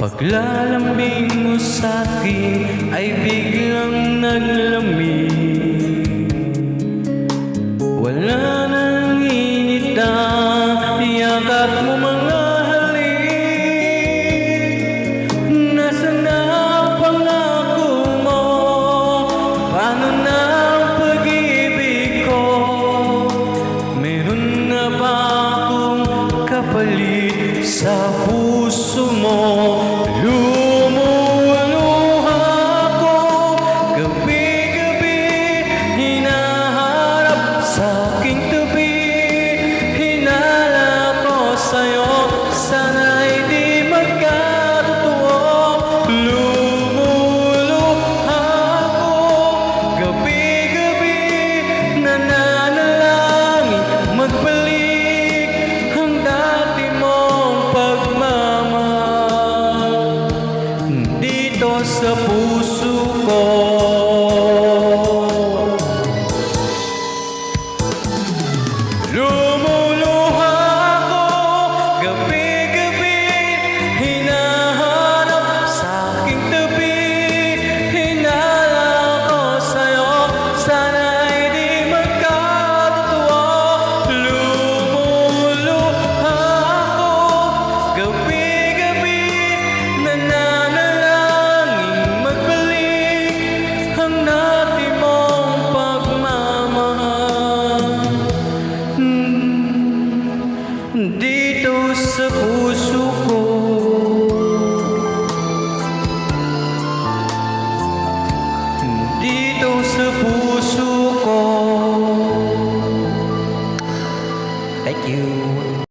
Paglalambing mo sa'kin ay biglang naglamig. Wala nang init na yakap mo mga halik. Nasaan na pangako mo? Paano na ang pag-ibig ko? Meron na ba akong kapalit sa puso mo? Lumuluha ko gabi-gabi, hinaharap sa aking tabi. Hinala ko sa'yo, sana'y di magkatotoo. Lumuluha ko gabi-gabi, nananalangin magbalik ang dati mong pagmamahal dito sa puso ko. Lumuluha ako gabi-gabi, hinahanap sa aking tabi. Hinala ko sa'yo, sana'y di magkatotoo. Lumuluha ako gabi-gabi, nananalangin magbalik ang dati mong pagmamahal dito sa puso ko. Dito sa puso ko. Thank you.